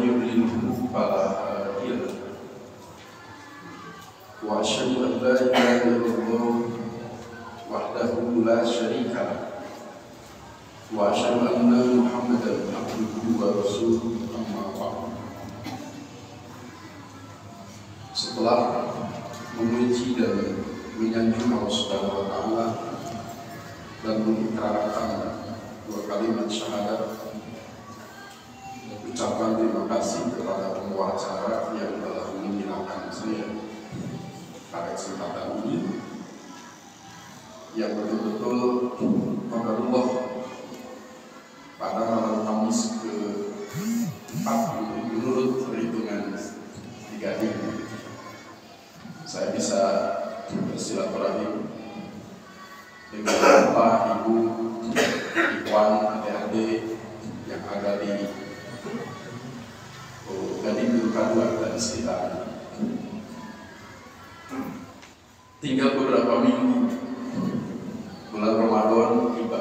يضلله فلا هادي له وأشهد أن لا إله إلا الله وحده لا شريك له وأشهد أن محمدا عبده ورسوله أما بعد. Setelah memuji dan menyanjung Allah Subhanahu wa Ta'ala dan mengikrarkan dua kalimat syahadat, ucapan terima kasih kepada pembawa acara yang telah mengingatkan saya pada kesempatan ini yang betul-betul qadarullah pada malam Kamis ke-4 menurut perhitungan 3 hari saya bisa bersilaturahim dengan bapak, ibu, ikhwan, adik-adik yang ada di Gading Kedua dan sekitarnya. Tinggal beberapa minggu bulan Ramadan tiba,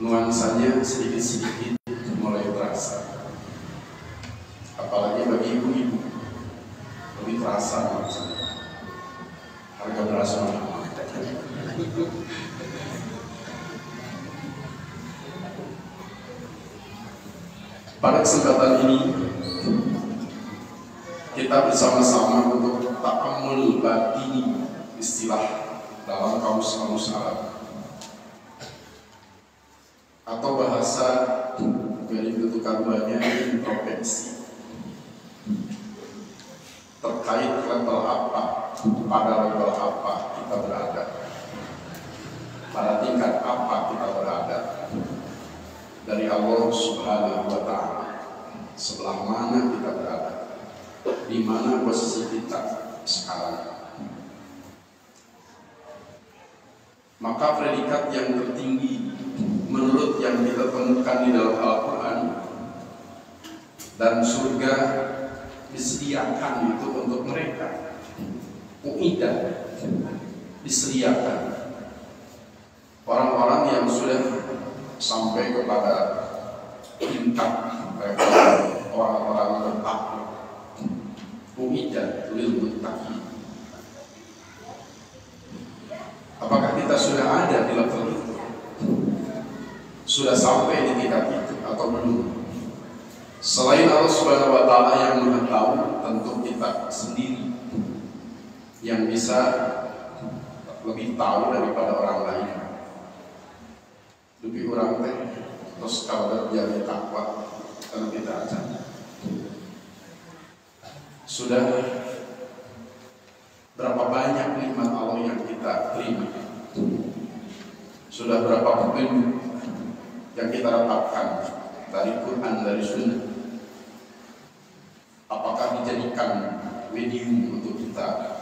nuansanya sedikit-sedikit mulai terasa, apalagi bagi ibu-ibu lebih terasa maksudnya harga beras mahal. Pada kesempatan ini kita bersama-sama untuk ta'ammul batini, istilah dalam kamus-kamus Arab atau bahasa dari bentuk keduanya introspeksi terkait level apa, pada level apa kita berada, pada tingkat apa kita berada dari Allah Subhanahu wa Ta'ala, sebelah mana kita berada, di mana posisi kita sekarang. Maka predikat yang tertinggi menurut yang kita temukan di dalam Al-Quran, dan surga disediakan itu untuk mereka, uidah, disediakan orang-orang yang sudah sampai kepada tingkat level orang-orang bertakwa, uidah lil muttaqin. Apakah kita sudah ada di level itu? Sudah sampai di tingkat itu atau belum? Selain Allah Subhanahu wa Ta'ala yang Maha tahu, tentu kita sendiri yang bisa lebih tahu daripada orang lain. Lebih orang teh terus kalau jadi takwa karena kita aja sudah berapa banyak nikmat Allah yang kita terima, sudah berapa petunjuk yang kita dapatkan dari Quran, dari Sunnah. Apakah dijadikan medium untuk kita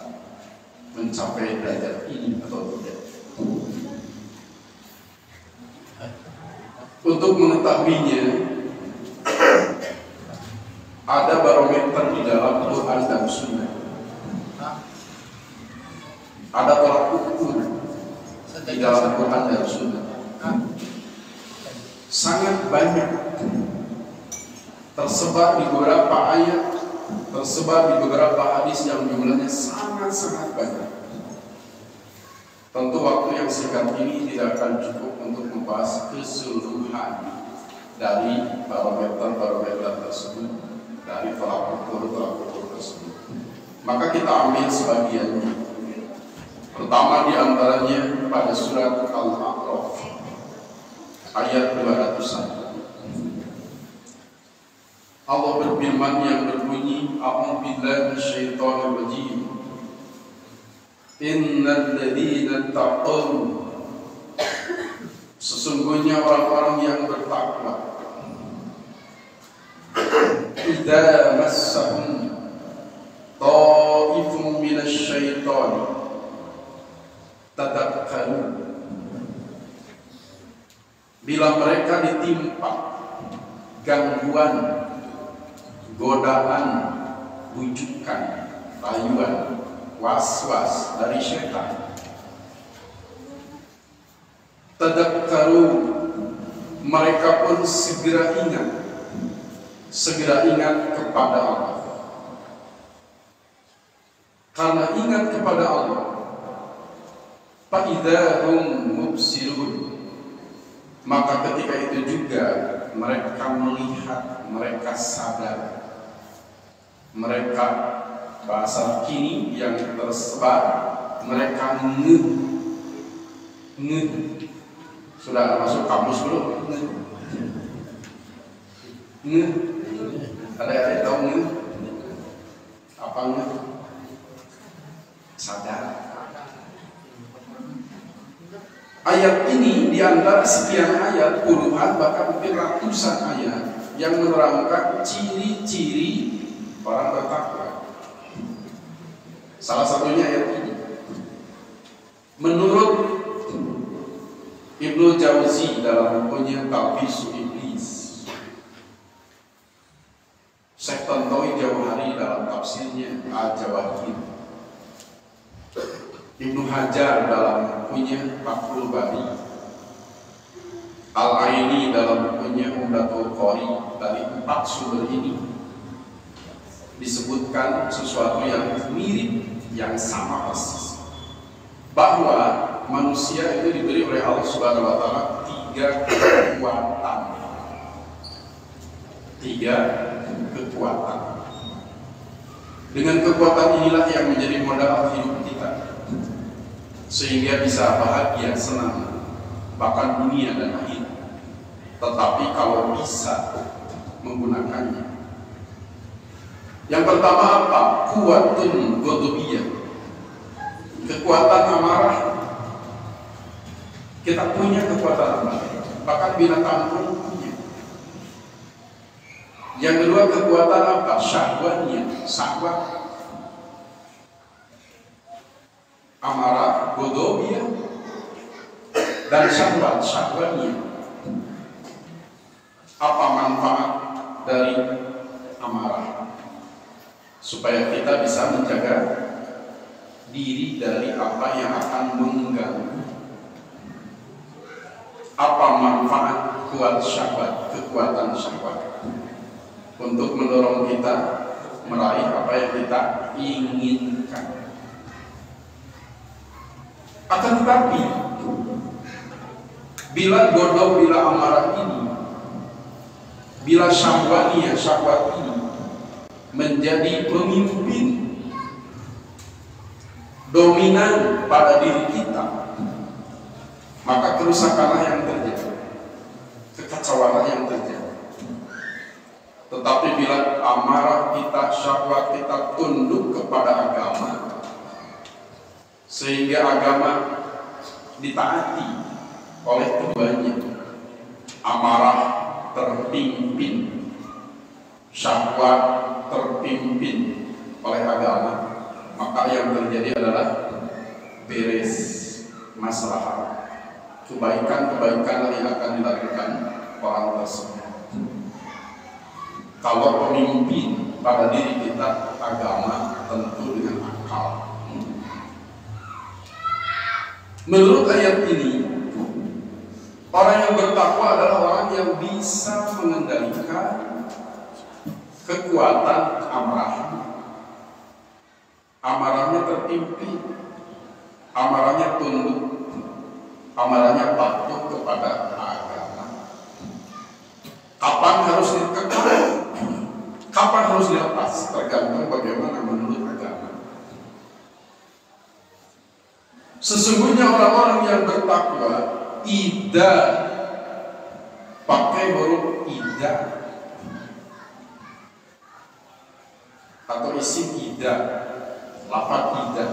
mencapai derajat ini atau tidak? Untuk mengetahuinya, ada barometer di dalam Quran dan Sunnah. Ada tolak ukur di dalam Quran dan Sunnah. Sangat banyak, tersebar di beberapa ayat, tersebar di beberapa hadis yang jumlahnya sangat-sangat banyak. Tentu waktu yang singkat ini tidak akan cukup untuk membahas keseluruhan dari barometer tersebut, dari tolak ukur tersebut. Maka kita ambil sebagiannya. Pertama di antaranya pada surat Al-A'raf ayat 201. Allah berfirman yang berbunyi, A'udzu billahi minasyaitonir rajim. Innal ladzina taqaw, sesungguhnya orang-orang yang bertakwa, idza massahum ta'ifun minasyaiton tadakkaru, bila mereka ditimpa gangguan, godaan, bujukan, rayuan, was-was dari syaitan, tadakkaru, mereka pun segera ingat, segera ingat kepada Allah. Karena ingat kepada Allah, فَإِذَا هُمْ مُبْصِرُونَ, maka ketika itu juga mereka melihat, mereka sadar, mereka, bahasa kini yang tersebar, mereka ngeh. Sudah masuk kamus belum? Ngeh. Ada yang tahu ngeh? Apa ngeh? Sadar. Ayat ini diantara sekian ayat, puluhan bahkan mungkin ratusan ayat yang menerangkan ciri-ciri orang bertakwa. Salah satunya ayat ini. Menurut Ibnu Jauzi dalam bukunya Talbisu Iblis, Syekh Tantawi Jauhari dalam tafsirnya Al-Jawahir, Ibnu Hajar dalam bukunya Fathul Bari, Al-Aini dalam bukunya Umdatul Qari, dari 4 sumber ini disebutkan sesuatu yang mirip, yang sama persis, bahwa manusia itu diberi oleh Allah Subhanahu wa Ta'ala 3 kekuatan. 3 kekuatan. Dengan kekuatan inilah yang menjadi modal hidup kita, sehingga bisa bahagia, senang, bahkan dunia dan akhirat. Tetapi kalau bisa menggunakannya, yang pertama apa? Kuwatun ghadabiyah, kekuatan amarah. Kita punya kekuatan amarah, bahkan binatang pun punya. Yang kedua kekuatan apa? Syahwatnya, syahwat. Amarah, ghadabiyah, dan syahwatnya. Apa manfaat dari amarah? Supaya kita bisa menjaga diri dari apa yang akan mengganggu. Apa manfaat kuat syahwat, kekuatan syahwat? Untuk mendorong kita meraih apa yang kita inginkan. Akan tetapi, bila godok, bila amarah ini, bila syahwat ini menjadi pemimpin dominan pada diri kita, maka kerusakanlah yang terjadi, kekacauanlah yang terjadi. Tetapi bila amarah kita, syahwat kita tunduk kepada agama, sehingga agama ditaati oleh keduanya, amarah terpimpin, syahwat terpimpin oleh agama, maka yang terjadi adalah beres masalah, kebaikan-kebaikan yang akan dilakukan orang tersebut. Kalau pemimpin pada diri kita agama, tentu dengan akal. Menurut ayat ini, orang yang bertakwa adalah orang yang bisa mengendalikan kekuatan amarahnya. Amarahnya terpimpin, amarahnya tunduk, amarahnya patuh kepada agama. Kapan harus dikekang, kapan harus dilepas, tergantung bagaimana menurut agama. Sesungguhnya orang-orang yang bertakwa, ida, pakai huruf ida atau isim ida, lafaz ida.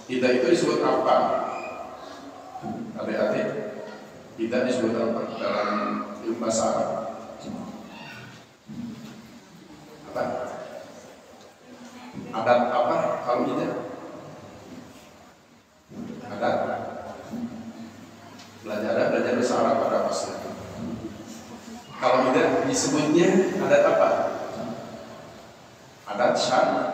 Ida itu disebut apa? Adik-adik, ida disebut apa dalam ilmu bahasa Arab? Apa? Adat apa kalau ida? Adat. Belajar bahasa Arab pada pasti. Kalau ida disebutnya adat apa? Adat syarat.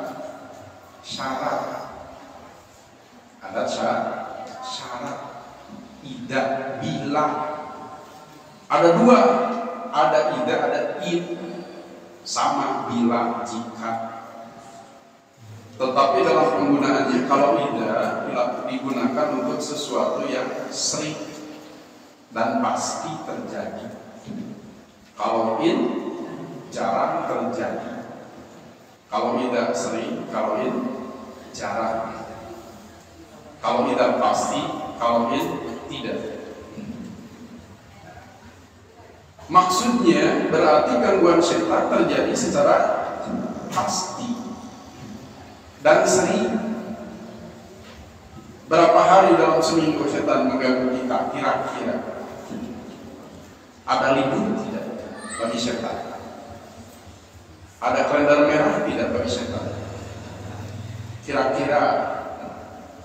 Adat syarat. Ida, bila. Ada dua, ada ida, ada in. sama bila jika. Tetapi dalam penggunaannya kalau ida digunakan untuk sesuatu yang sering dan pasti terjadi. Kalau in jarang terjadi. Kalau ida sering, kalau in jarang. Kalau ida pasti, kalau in tidak. Maksudnya berarti gangguan setan terjadi secara pasti dan sering. Berapa hari dalam seminggu setan mengganggu kita kira-kira? Ada libur tidak bagi setan? Ada kalender merah tidak bagi setan? Kira-kira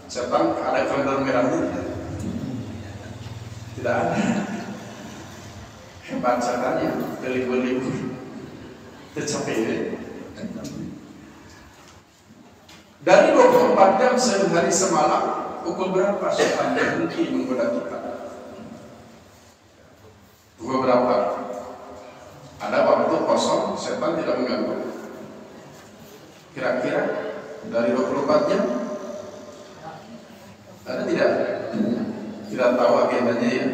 setan ada kalender merah tidak? Tidak ada. Hebat setannya, libur-libur tercapai. Dari 24 jam sehari semalam, pukul berapa setan berhenti menggoda kita? Pukul berapa? Ada waktu kosong, setan tidak mengganggu. Kira-kira dari 24 jam? Ada tidak? Tidak tahu agendanya ya.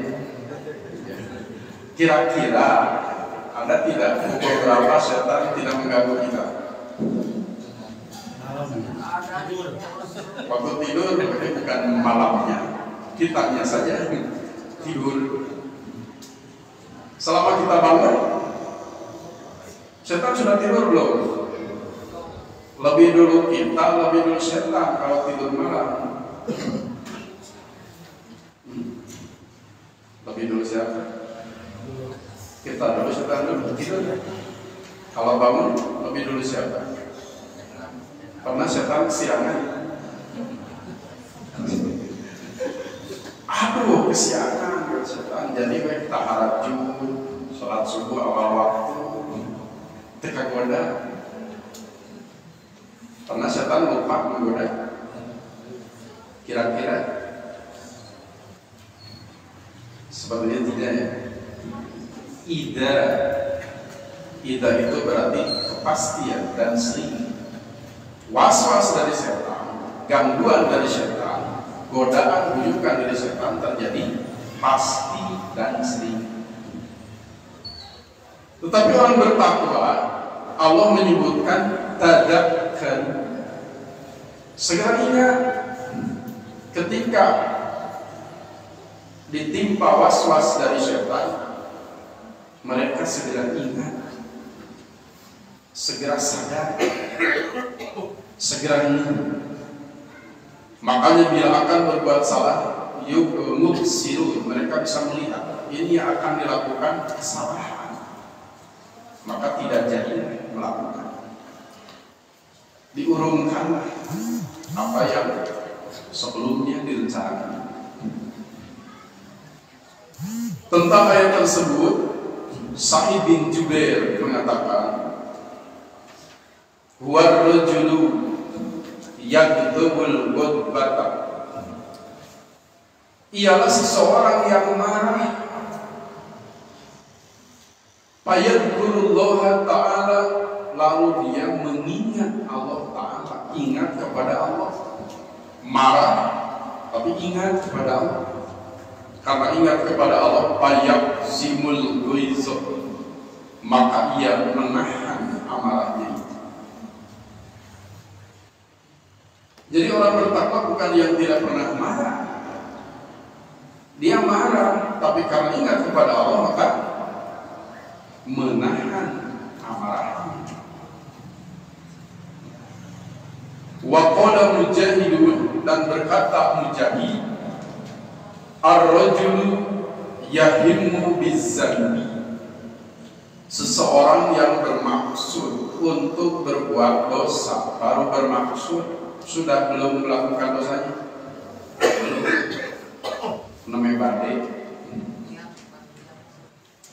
Kira-kira ada tidak pukul berapa setan tidak mengganggu kita? Waktu tidur, bukan malamnya, kitanya saja tidur. Selama kita bangun, setan sudah tidur belum? Lebih dulu kita, lebih dulu setan kalau tidur malam. Lebih dulu siapa? Kita dulu, setan dulu tidur. Kalau bangun, lebih dulu siapa? Pernah setan kesiangan? Aduh, kesiangan setan. Jadi kita tahajud, sholat subuh awal waktu, teka goda. Pernah setan lupa menggoda? Kira-kira? Sebenarnya tidak ya. Ida itu berarti kepastian dan sering. Was-was dari setan, gangguan dari setan, godaan bujukan dari setan terjadi pasti dan sering. Tetapi orang bertakwa, Allah menyebutkan tadzakkar. Segera ingat ketika ditimpa was-was dari setan, mereka segera ingat, segera sadar, segera ingat. Makanya bila akan berbuat salah, yubsirun, mereka bisa melihat ini akan dilakukan kesalahan, maka tidak jadi melakukan. Diurungkan apa yang sebelumnya direncanakan. Tentang ayat tersebut, Sa'id bin Jubair mengatakan, huwa rajulu yaghdabul ghadbata, ialah seseorang yang marah, fayadhkurullaha ta'ala, lalu dia mengingat Allah Ta'ala, ingat kepada Allah. Marah tapi ingat kepada Allah. Karena ingat kepada Allah, fayaqzimul ghaiz, maka ia menahan amarahnya. Jadi orang bertakwa bukan yang tidak pernah marah. Dia marah, tapi karena ingat kepada Allah maka menahan amarahnya. Wa qala Mujahidun, dan berkata Mujahid, ar-rajulu yahimmu bizzanbi, seseorang yang bermaksud untuk berbuat dosa, baru bermaksud, sudah belum melakukan dosanya, namanya badai.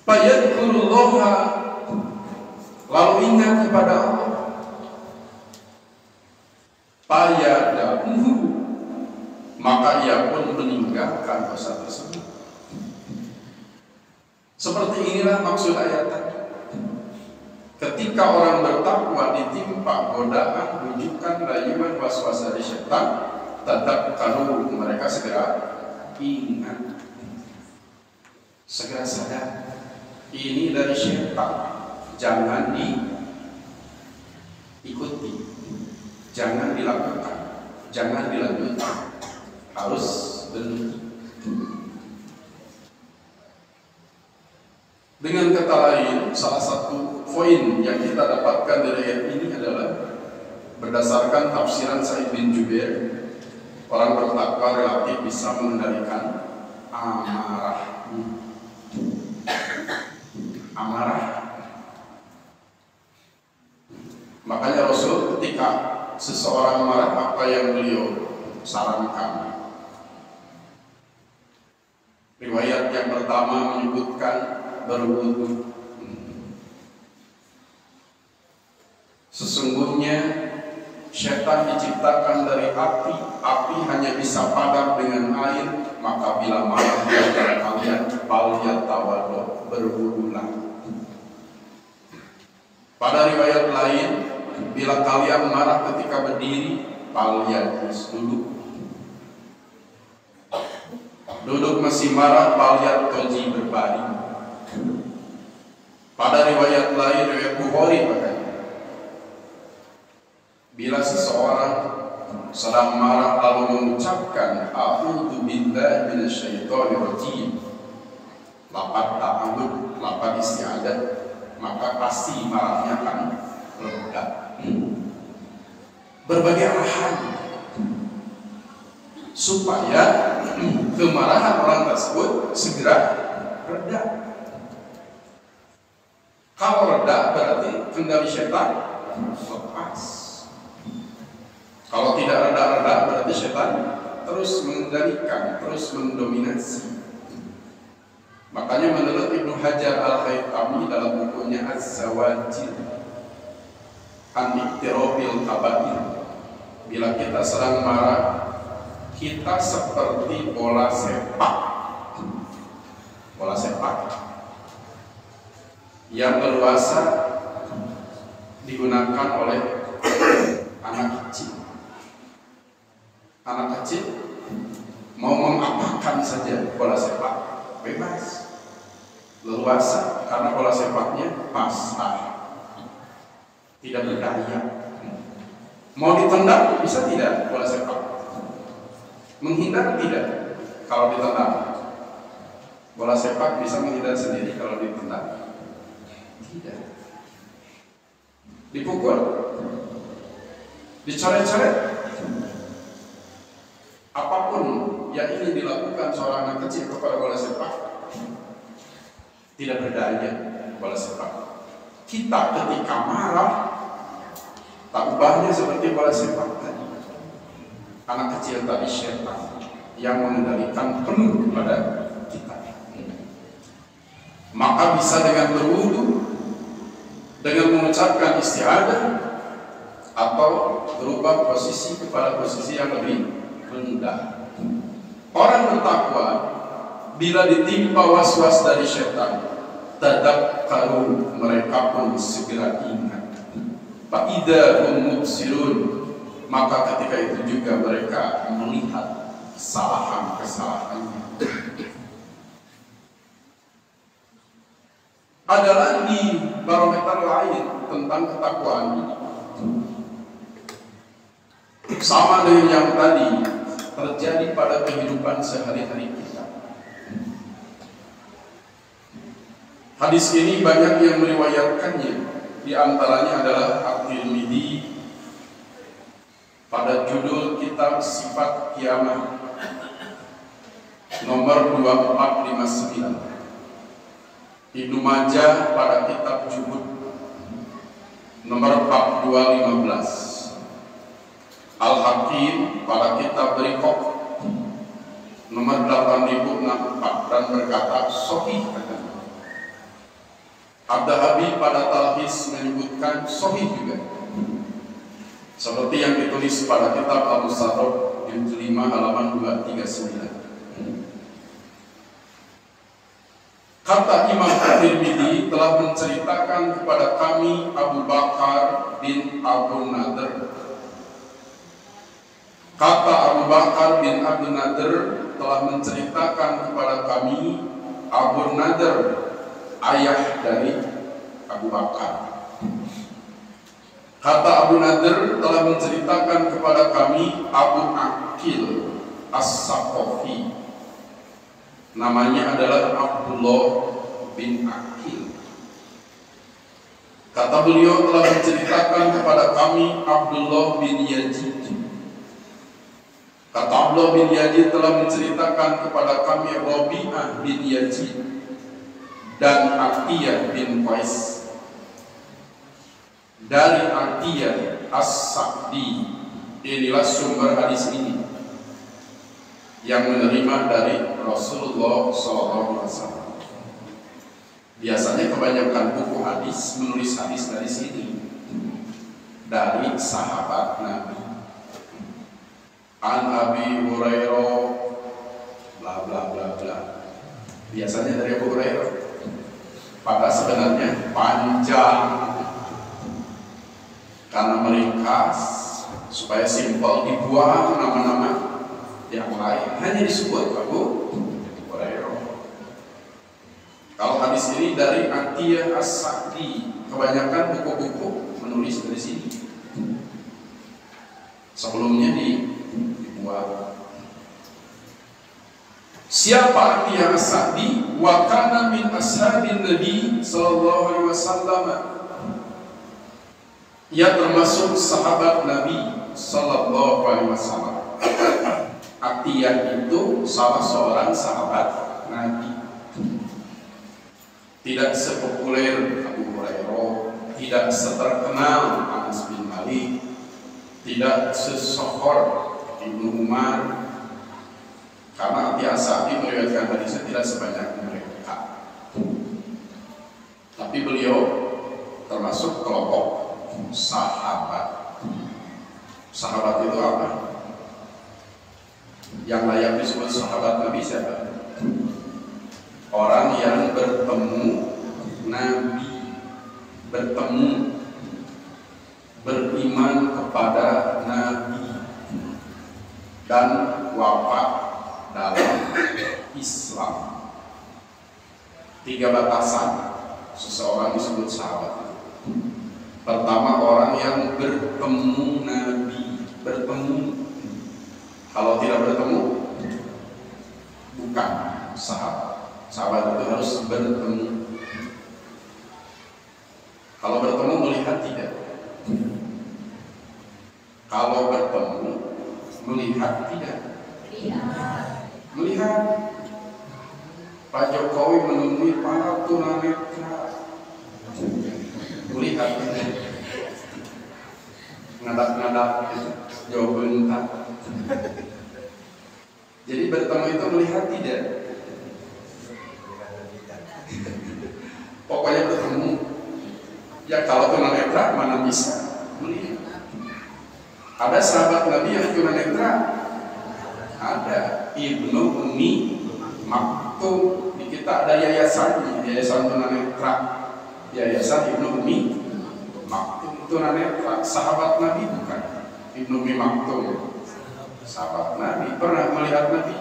Fayadhkurullaha, lalu ingat kepada Allah, fayadahu, maka ia pun meninggalkan dosa tersebut. Seperti inilah maksud ayat tadi. Ketika orang bertakwa ditimpa godaan, rujukan, rayuan, was-was dari syaitan, tetap kalau mereka segera ingat, segera sadar, ini dari syaitan, jangan diikuti, jangan dilakukan, jangan dilanjutkan, harus berhenti. Dengan kata lain, salah satu poin yang kita dapatkan dari ayat ini adalah berdasarkan tafsiran Sa'id bin Jubair, orang bertakwa relatif bisa mengendalikan amarah. Makanya Rasul ketika seseorang marah, apa yang beliau sarankan? Riwayat yang pertama menyebutkan berwudu. Sesungguhnya syaitan diciptakan dari api, api hanya bisa padam dengan air, maka bila marah di antara kalian, falyatawaddo, berwudulah. Pada riwayat lain, bila kalian marah ketika berdiri, falyajlis, duduk masih marah, falyatoji, berbaring. Pada riwayat lain, riwayat Bukhari bahkan, bila seseorang sedang marah lalu mengucapkan a'udzu billahi minasyaitonir rajim, lafaz ta'awudz, lafaz isti'adzah, maka pasti marahnya akan reda. Berbagai arahan supaya kemarahan orang tersebut segera reda. Kalau reda berarti kendali syaitan lepas. Kalau tidak reda-reda berarti syaitan terus mengendalikan, terus mendominasi. Makanya menurut Ibnu Hajar Al-Haythami dalam bukunya Az-Zawajir an Iqtirabil Kabair, bila kita sedang marah, kita seperti bola sepak. Bola sepak yang berluasa digunakan oleh anak kecil. Anak kecil mau mengapakan saja bola sepak bebas, leluasa, karena bola sepaknya pasrah, tidak berdaya. Mau ditendang bisa tidak bola sepak? Menghindar tidak kalau ditendang? Bola sepak bisa menghindar sendiri kalau ditendang? Tidak. Dipukul, dicoret-coret, apapun yang ingin dilakukan seorang anak kecil kepada bola sepak, tidak berdaya bola sepak. Kita ketika marah, tak ubahnya seperti bola sepak tadi. Anak kecil tadi syaitan yang mengendalikan penuh kepada kita. Maka bisa dengan berwudu, dengan mengucapkan isti'adzah, atau berubah posisi kepada posisi yang lebih rendah. Orang bertakwa bila ditimpa was-was dari syaitan, tadakkaru, mereka pun segera ingat. Fa'idza hum mubsirun, maka ketika itu juga mereka melihat kesalahan-kesalahannya. Ada lagi barometer lain tentang ketakwaan ini. Sama dengan yang tadi terjadi pada kehidupan sehari-hari kita. Hadis ini banyak yang meriwayatkannya. Di antaranya adalah At-Tirmidzi pada judul kitab Sifat Kiamah nomor 2459. Ibnu Majah pada kitab Juhud nomor 4215. Al-Hakim pada kitab Riqaq nomor 8064 dan berkata sahih. Ad-Dahabi pada Talhis menyebutkan sahih juga, seperti yang ditulis pada kitab Al-Musarraf juz 5 halaman 239. Kata Imam At-Tirmidzi telah telah menceritakan kepada kami Abu Bakar bin Abu Nadr. Kata Abu Bakar bin Abu Nadr telah menceritakan kepada kami Abu Nadr, ayah dari Abu Bakar. Kata Abu Nadr telah menceritakan kepada kami Abu Aqil As-Saqafi. Namanya adalah Abdullah bin Aqil. Kata beliau telah menceritakan kepada kami Abdullah bin Yazid. Kata Abdullah bin Yazid telah menceritakan kepada kami Rabi'ah bin Yazid dan Atiyah bin Qais. Dari Atiyah As-Sa'di, inilah sumber hadis ini yang menerima dari Rasulullah SAW. Biasanya kebanyakan buku hadis menulis hadis dari sini, dari sahabat Nabi. An Abi Hurairah, bla bla bla bla. Biasanya dari Abu Hurairah. Padahal sebenarnya panjang, karena meringkas supaya simpel, dibuang nama-nama yang lain, hanya disebut Abu Hurairah. Kalau hadis ini dari Atiyah As-Sa'di, kebanyakan buku-buku menulis dari sini. Sebelumnya dibuat. Siapa Atiyah As-Sa'di? Wa kana min ashabin Nabi sallallahu alaihi wasallam. Ia termasuk sahabat Nabi sallallahu alaihi wasallam. Atiyah itu salah seorang sahabat Nabi. Tidak sepopuler Abu Hurairah, tidak seterkenal Anas bin Malik, tidak sesohor Ibnu Umar. Karena Atiyah As-Sa'di meriwayatkan hadisnya tidak sebanyak mereka. Tapi beliau termasuk kelompok sahabat. Sahabat itu apa? Yang layak disebut sahabat Nabi siapa? Orang yang bertemu Nabi, bertemu, beriman kepada Nabi, dan wafat dalam Islam. 3 batasan seseorang disebut sahabat. Pertama, orang yang bertemu Nabi, bertemu. Kalau tidak bertemu, bukan sahabat. Sahabat itu harus bertemu. Kalau bertemu, melihat tidak. Kalau bertemu, melihat tidak. Melihat. Pak Jokowi menemui para tunanetra, melihat tidak. Ngadak-ngadak jauh bentar. Jadi bertemu itu melihat tidak. Pokoknya bertemu. Ya kalau tunanetra mana bisa melihat. Ada sahabat Nabi yang tunanetra? Ada. Ibnu Ummi Maktum. Di kita ada yayasan tunanetra. Yayasan Ibnu Ummi Maktum tunanetra. Sahabat Nabi bukan? Ibnu Ummi Maktum sahabat Nabi. Pernah melihat Nabi?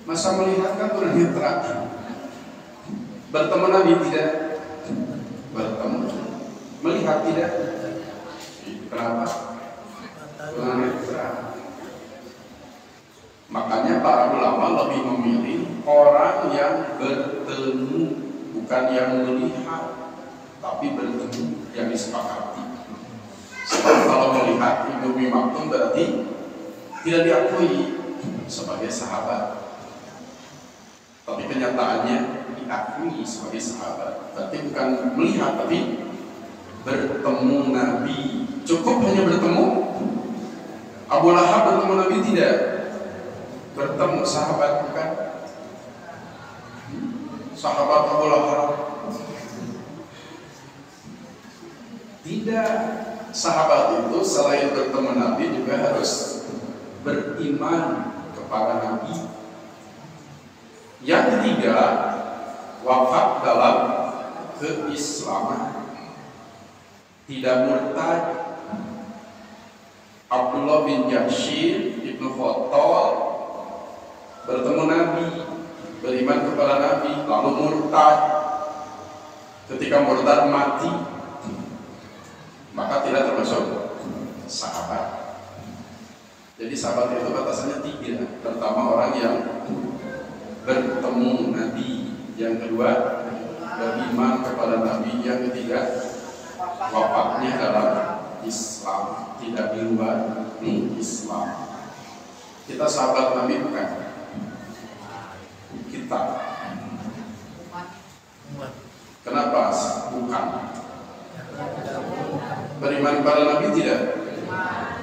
Masa melihat kan tunanetra? Bertemu Nabi tidak? Bertemu. Melihat tidak? Kenapa? Tunanetra. Makanya para ulama lebih memilih orang yang bertemu, bukan yang melihat, tapi bertemu, yang disepakati. Sebab kalau melihat Ibnu Ummi Maktum berarti tidak diakui sebagai sahabat. Tapi kenyataannya diakui sebagai sahabat. Berarti bukan melihat, tapi bertemu Nabi. Cukup hanya bertemu? Abu Lahab bertemu Nabi tidak? Bertemu sahabat bukan? Sahabat Abu Lahab tidak. Sahabat itu selain bertemu Nabi juga harus beriman kepada Nabi. Yang ketiga, wafat dalam keislaman, tidak murtad. Abdullah bin Jahsy ibnu Khattab bertemu Nabi, beriman kepada Nabi, lalu murtad. Ketika murtad mati, maka tidak termasuk sahabat. Jadi sahabat itu batasannya 3. Pertama, orang yang bertemu Nabi. Yang kedua, beriman kepada Nabi. Yang ketiga, wafatnya dalam Islam, tidak di luar Islam. Kita sahabat Nabi bukan? Kita. Kenapa bukan? Beriman kepada Nabi tidak?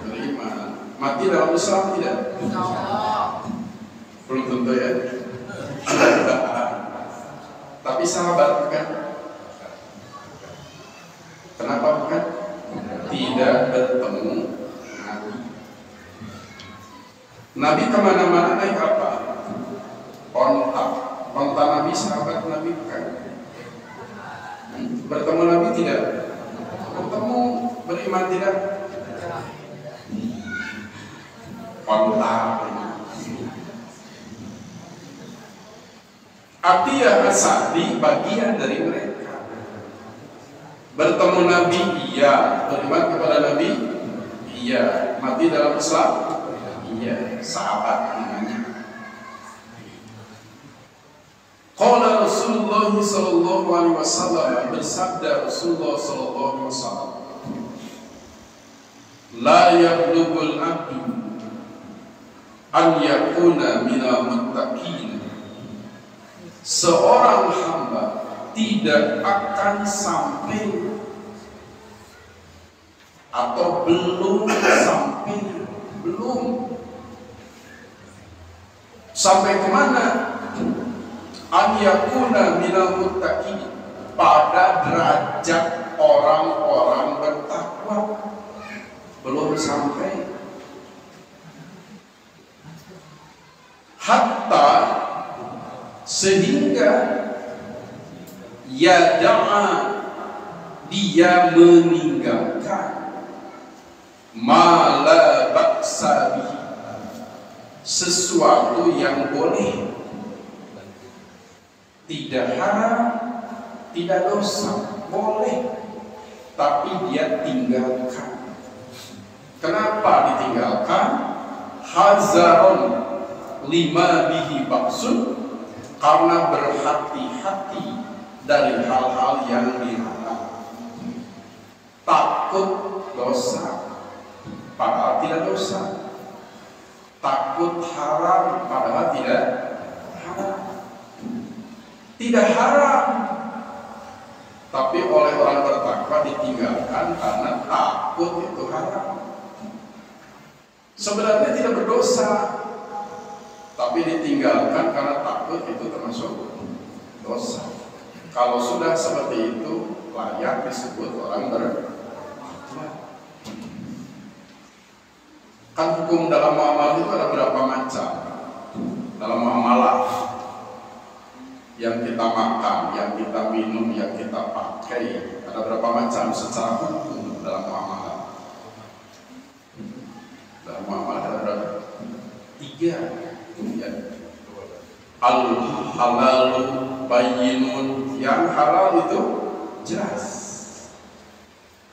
Beriman. Mati dalam Islam tidak? Belum tentu ya. Tapi sahabat bukan? Kenapa bukan? Tidak bertemu Nabi. Nabi kemana-mana naik apa? Onta. Onta Nabi, sahabat Nabi bukan? Bertemu Nabi tidak? Bertemu, beriman tidak? Onta. Atiyah As-Sa'di bagian dari mereka. Bertemu Nabi, iya. Beriman kepada Nabi, iya. Mati dalam Islam, iya. Sahabat namanya. Qala Rasulullah sallallahu alaihi wasallam, bersabda Rasulullah sallallahu alaihi wasallam, la yablughul abdu an yakuna minal muttaqin. Seorang hamba tidak akan sampai atau belum sampai kemana? An yakuna minal muttaqin, pada derajat orang-orang bertakwa. Belum sampai. Hatta, sehingga yada'a, dia meninggalkan ma la ba'sa bihi, sesuatu yang boleh, tidak haram, tidak dosa, boleh, tapi dia tinggalkan. Kenapa ditinggalkan? Hazaron lima bihi ba'sun, karena berhati-hati dari hal-hal yang dilarang. Takut dosa, padahal tidak dosa. Takut haram, padahal tidak haram. Tidak haram, tapi oleh orang bertakwa ditinggalkan karena takut itu haram. Sebenarnya tidak berdosa, tapi ditinggalkan karena takut itu termasuk dosa. Kalau sudah seperti itu, layak disebut orang bertakwa. Kan hukum dalam muamalah itu ada berapa macam? Dalam muamalah, yang kita makan, yang kita minum, yang kita pakai, ada berapa macam secara hukum dalam muamalah? Dalam muamalah ada berapa? 3. Al-halalu bayyinun, yang halal itu jelas.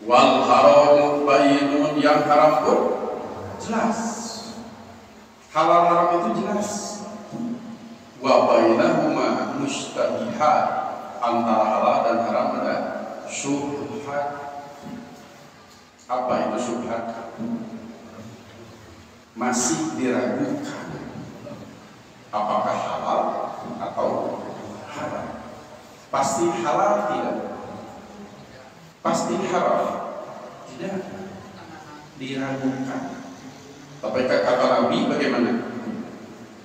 Wal haramu bayyinun, yang haram pun jelas. Halal haram itu jelas. Wa bainahuma mushtabihat, antara halal dan haram ada syubhat. Apa itu syubhat? Masih diragukan apakah halal atau haram. Pasti halal tidak? Pasti haram tidak? Diragukan. Tapi kata Nabi bagaimana?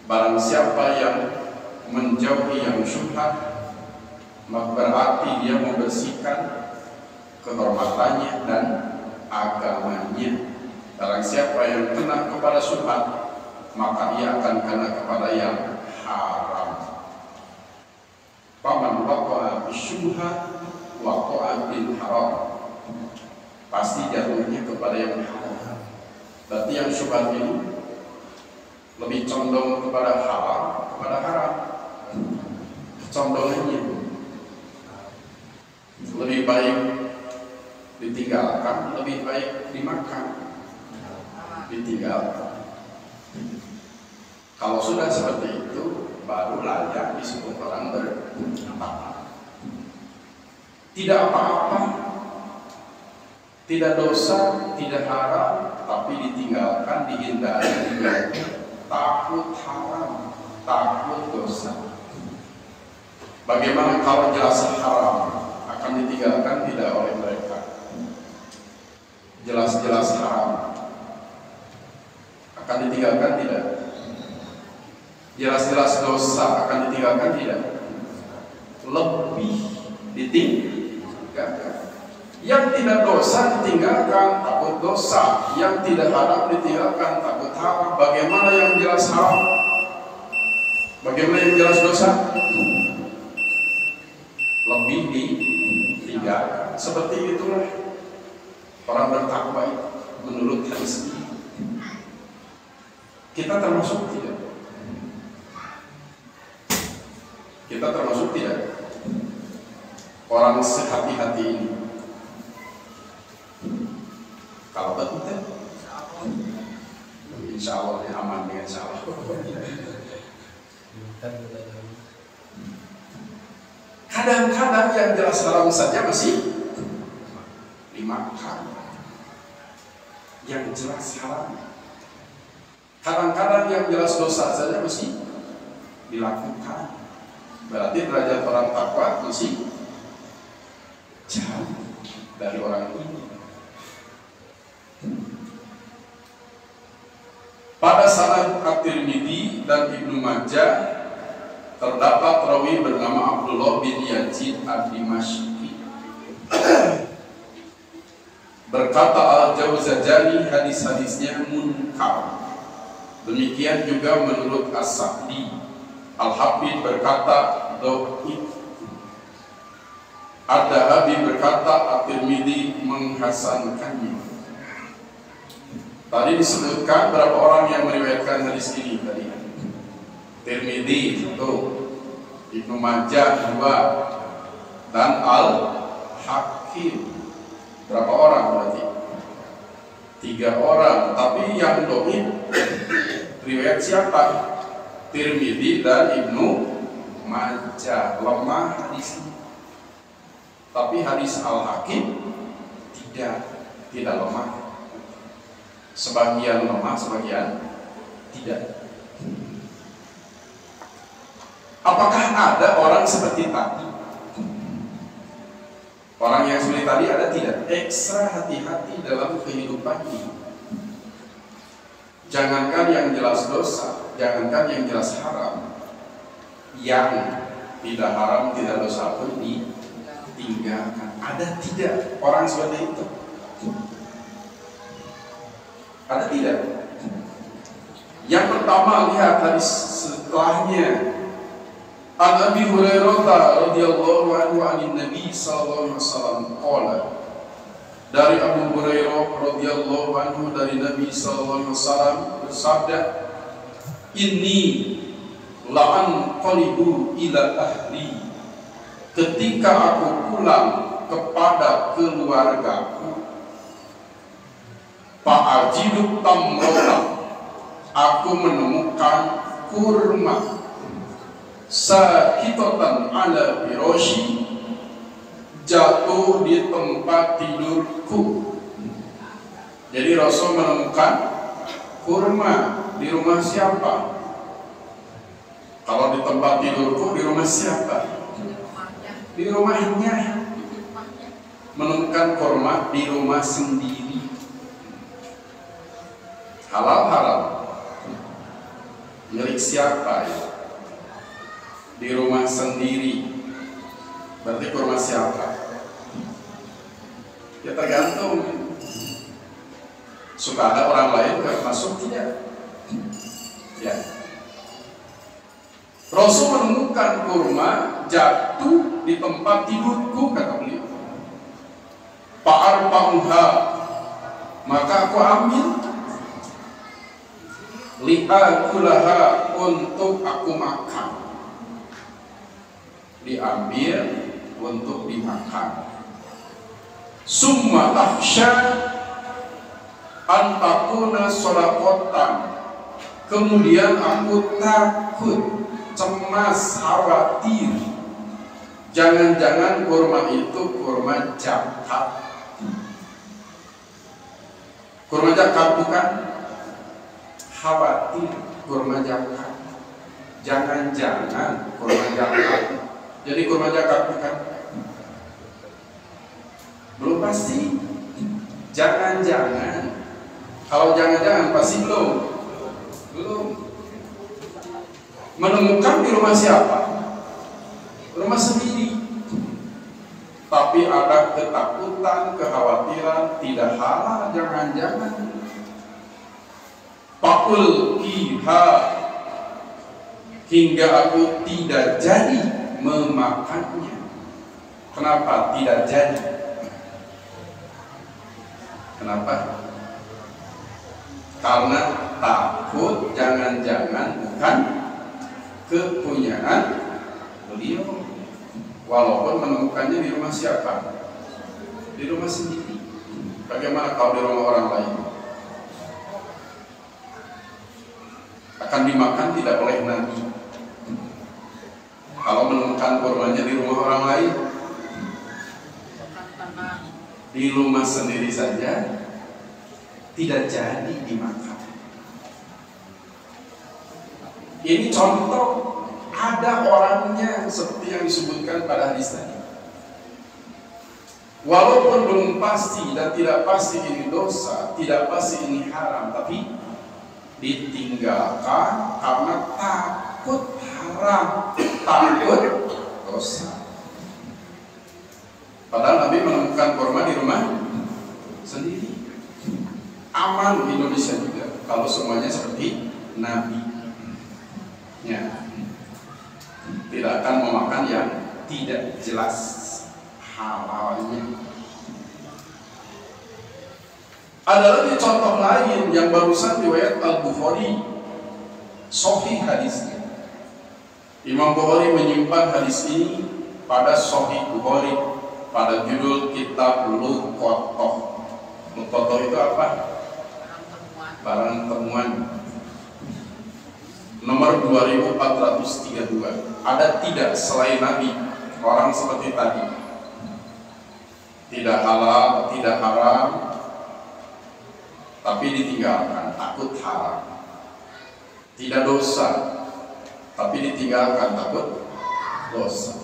Barang siapa yang menjauhi yang syubhat, maka berarti dia membersihkan kehormatannya dan agamanya. Barang siapa yang kena kepada syubhat, maka ia akan kena kepada yang haram. Paman syubhat waqa'a bil haram. Pasti jatuhnya kepada yang haram. Berarti yang syubhat ini lebih condong kepada haram. Condongannya lebih baik ditinggalkan, lebih baik dimakan, ditinggalkan. Kalau sudah seperti itu, baru layak disebut orang beramal. Tidak apa-apa, tidak dosa, tidak haram, tapi ditinggalkan, dihindari, takut haram, takut dosa. Bagaimana kalau jelas haram akan ditinggalkan tidak oleh mereka? Jelas-jelas haram akan ditinggalkan tidak? Jelas-jelas dosa akan ditinggalkan tidak? Lebih ditinggalkan. Yang tidak dosa ditinggalkan, takut dosa. Yang tidak haram ditinggalkan, takut haram. Bagaimana yang jelas haram? Bagaimana yang jelas dosa? Lebih ditinggalkan. Seperti itulah orang bertakwa itu menurut hadis ini. Kita termasuk tidak? Kita termasuk tidak? Orang sehati-hati ini. Kalau betul, insya Allah aman dengan insya Allah. Kadang-kadang yang jelas haram saja masih dimakan. Yang jelas haram. Kadang-kadang yang jelas dosa saja masih dilakukan. Berarti derajat orang takwa masih jauh dari orang ini. Pada sanad At-Tirmidzi dan Ibnu Majah terdapat rawi bernama Abdullah bin Yazid ad-Dimashqi. Berkata Al-Jawzajani, hadis-hadisnya munkar. Demikian juga menurut As-Sa'di. Al-Hafidz berkata dhaif. Ad-Dahabi berkata At-Tirmidzi menghasankannya. Tadi disebutkan berapa orang yang meriwayatkan hadis ini tadi. Tirmidzi 1, Ibnu Majah 2, dan Al-Hakim. Berapa orang berarti? 3 orang. Tapi yang dhaif riwayat siapa? Tirmidzi dan Ibnu Majah. Lemah hadis ini. Tapi hadis Al-Hakim tidak lemah. Sebagian lemah, sebagian tidak. Apakah ada orang seperti tadi? Orang yang seperti tadi ada tidak? Ekstra hati-hati dalam kehidupan ini. Jangankan yang jelas dosa, jangankan yang jelas haram, yang tidak haram, tidak dosa pun ditinggalkan. Ada tidak orang seperti itu? Ada tidak? Yang pertama, lihat hadis setelahnya. An Abi Hurairah radhiyallahu anhu anin Nabi sallallahu alaihi wasallam qala. Dari Abu Hurairah radhiyallahu anhu dari Nabi sallallahu alaihi wasallam bersabda, "Inni la'an qalibu ila ahli." Ketika aku pulang kepada keluargaku, fa'ajidu tamrata, aku menemukan kurma sakitatan ala firashi, jatuh di tempat tidurku. Jadi Rasul menemukan kurma di rumah siapa? Kalau di tempat tidurku, di rumah siapa? Di rumahnya. Menemukan kurma di rumah sendiri. Halal. Milik siapa ya? Di rumah sendiri. Berarti kurma siapa? Ya tergantung. Suka ada orang lain gak masuk tidak? Ya. Rasul menemukan kurma jatuh di tempat tidurku, kata beliau. Fa'arfa'uha, maka aku ambil, li'akulaha, untuk aku makan. Diambil untuk dimakan. Summa akhsha an takuna shadaqatan, kemudian aku takut, cemas, khawatir, jangan-jangan kurma itu kurma zakat. Kurma zakat bukan, khawatir kurma zakat, jangan-jangan kurma zakat. Jadi kurma zakat bukan, belum pasti. Jangan-jangan, kalau jangan-jangan pasti belum. Menemukan di rumah siapa? Rumah sendiri. Tapi ada ketakutan, kekhawatiran, tidak halal, jangan-jangan. Pakul kiha, hingga aku tidak jadi memakannya. Kenapa tidak jadi? Kenapa? Karena takut jangan-jangan bukan kepunyaan beliau. Walaupun menemukannya di rumah siapa? Di rumah sendiri. Bagaimana kalau di rumah orang lain? Akan dimakan tidak oleh Nabi. Kalau menemukan korbannya di rumah orang lain, di rumah sendiri saja tidak jadi dimakan. Ini contoh, ada orangnya seperti yang disebutkan pada hadis tadi. Walaupun belum pasti dan tidak pasti ini dosa, tidak pasti ini haram, tapi ditinggalkan karena takut haram, takut dosa. Padahal Nabi menemukan kurma di rumah sendiri. Aman di Indonesia juga kalau semuanya seperti Nabi. Ya. Tidak akan memakan yang tidak jelas halalnya. Ada lagi contoh lain yang barusan riwayat Al-Bukhari, sahih hadisnya. Imam Bukhari menyimpan hadis ini pada Sahih Bukhari pada judul kitab Luqatoh. Luqatoh itu apa? Barang temuan. Nomor 2432. Ada tidak selain Nabi orang seperti tadi? Tidak halal, tidak haram, tapi ditinggalkan, takut haram. Tidak dosa, tapi ditinggalkan, takut dosa.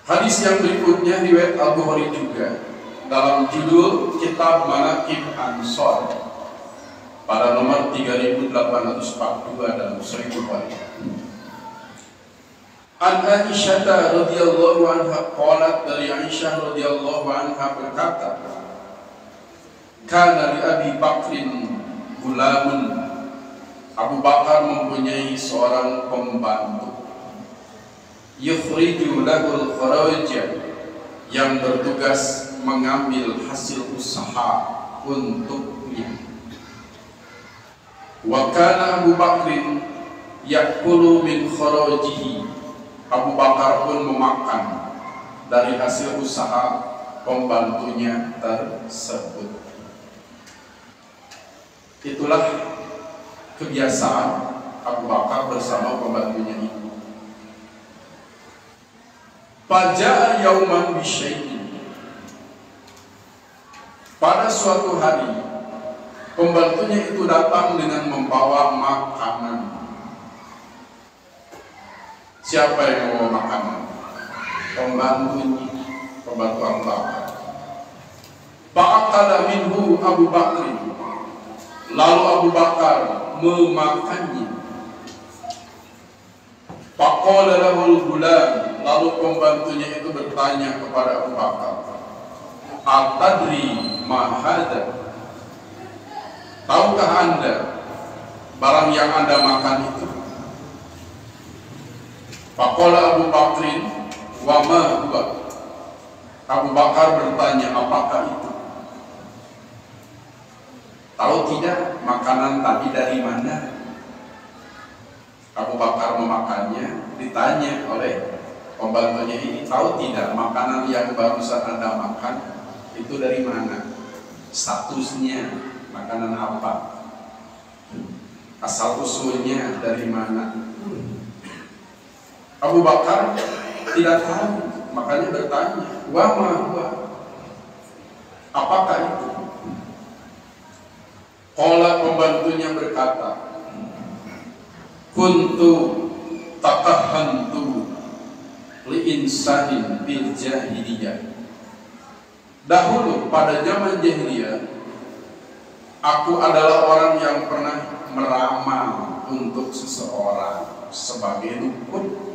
Hadis yang berikutnya riwayat Al-Bukhari juga dalam judul Kitab Manaqib Ansor pada nomor 3842 dalam Sahih Bukhari. An Aisyah radhiyallahu anha qalat, dari Aisyah radhiyallahu anha berkata, kana li Abi Bakrin gulamun, Abu Bakar mempunyai seorang pembantu, yukhriju lahul kharaj, yang bertugas mengambil hasil usaha untuknya. Wa kana Abu Bakrin yakulu min kharajihi, Abu Bakar pun memakan dari hasil usaha pembantunya tersebut. Itulah kebiasaan Abu Bakar bersama pembantunya itu. Faja'a yauman bisyai'in, pada suatu hari pembantunya itu datang dengan membawa makanan. Siapa yang membawa makanan? Pembantunya, pembantu Abu Bakar. Fa'akala minhu Abu Bakr, lalu Abu Bakar memakannya. Faqala lahul gulam, lalu pembantunya itu bertanya kepada Abu Bakar, atadri ma hadza, tahukah Anda barang yang Anda makan itu? Faqala Abu Bakrin wa ma huwa. Abu Bakar bertanya, apakah itu? Tahu tidak makanan tadi dari mana? Abu Bakar memakannya, ditanya oleh pembantunya ini, tahu tidak makanan yang barusan Anda makan itu dari mana? Statusnya makanan apa? Asal usulnya dari mana? Abu Bakar tidak tahu, makanya bertanya, wa ma huwa, apakah itu? Qala, pembantunya berkata, kuntu taqahhantu li insanin bil jahiliyah. Dahulu pada zaman jahiliyah, aku adalah orang yang pernah meramal untuk seseorang sebagai dukun.